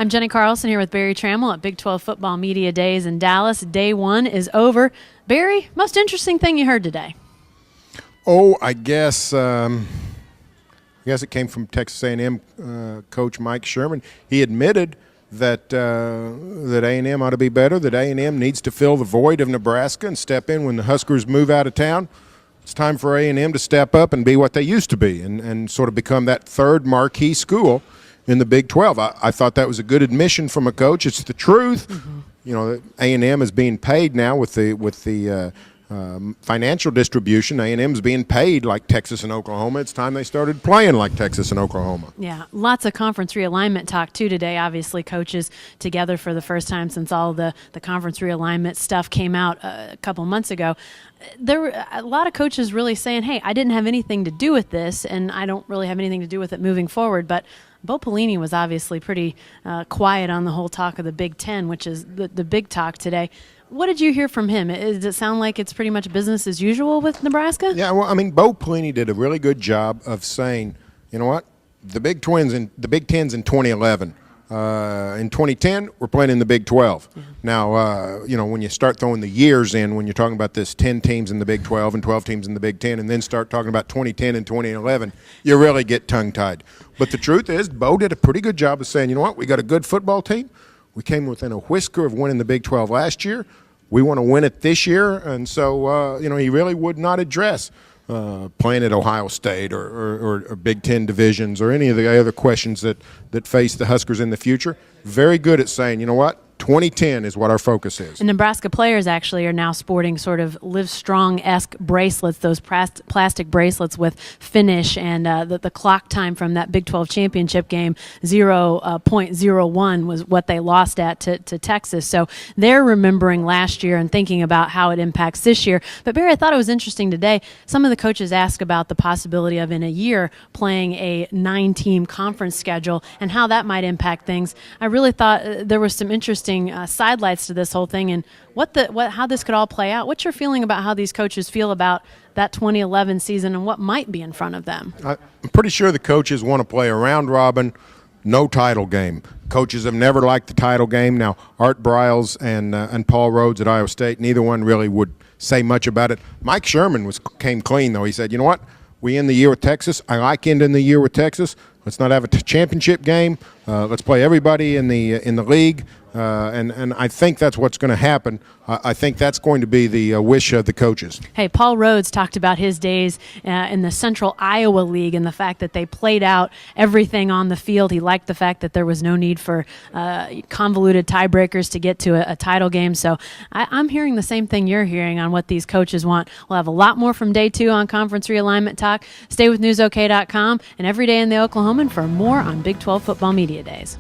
I'm Jenni Carlson here with Barry Tramel at Big 12 Football Media Days in Dallas. Day one is over. Barry, most interesting thing you heard today? I guess it came from Texas A&M coach Mike Sherman. He admitted that A&M ought to be better, that A&M needs to fill the void of Nebraska and step in when the Huskers move out of town. It's time for A&M to step up and be what they used to be and sort of become that third marquee school in the Big 12. I thought that was a good admission from a coach. It's the truth. Mm-hmm. You know, A&M is being paid now with the financial distribution. A&M is being paid like Texas and Oklahoma. It's time they started playing like Texas and Oklahoma. Yeah, lots of conference realignment talk too today. Obviously, coaches together for the first time since all the conference realignment stuff came out a couple months ago. There were a lot of coaches really saying, hey, I didn't have anything to do with this, and I don't really have anything to do with it moving forward. But Bo Pelini was obviously pretty quiet on the whole talk of the Big Ten, which is the big talk today. What did you hear from him? Does it sound like it's pretty much business as usual with Nebraska? Yeah, well, I mean, Bo Pelini did a really good job of saying, you know what, the Big Ten's in 2011. In 2010, we're playing in the Big 12. Yeah. Now, when you start throwing the years in, when you're talking about this 10 teams in the Big 12 and 12 teams in the Big 10, and then start talking about 2010 and 2011, you really get tongue-tied. But the truth is, Bo did a pretty good job of saying, you know what, we got a good football team. We came within a whisker of winning the Big 12 last year. We want to win it this year. And so, he really would not address playing at Ohio State or Big Ten divisions or any of the other questions that face the Huskers in the future. Very good at saying, you know what, 2010 is what our focus is. And Nebraska players actually are now sporting sort of Live Strong-esque bracelets, those plastic bracelets with finish and the clock time from that Big 12 championship game, 0.01 was what they lost at to Texas. So they're remembering last year and thinking about how it impacts this year. But Barry, I thought it was interesting today. Some of the coaches asked about the possibility of in a year playing a 9-team conference schedule and how that might impact things. I really thought there was some interesting sidelights to this whole thing and how this could all play out. What's your feeling about how these coaches feel about that 2011 season and what might be in front of them? I'm pretty sure the coaches want to play a round robin, no title game. Coaches have never liked the title game. Now, Art Briles and Paul Rhodes at Iowa State, neither one really would say much about it. Mike Sherman came clean, though. He said, you know what? We end the year with Texas. I like ending the year with Texas. Let's not have a championship game. Let's play everybody in the league, and I think that's what's going to happen. I think that's going to be the wish of the coaches. Hey, Paul Rhodes talked about his days in the Central Iowa League and the fact that they played out everything on the field. He liked the fact that there was no need for convoluted tiebreakers to get to a title game. So I'm hearing the same thing you're hearing on what these coaches want. We'll have a lot more from Day 2 on Conference Realignment Talk. Stay with NewsOK.com and every day in the Oklahoman for more on Big 12 Football Media Days.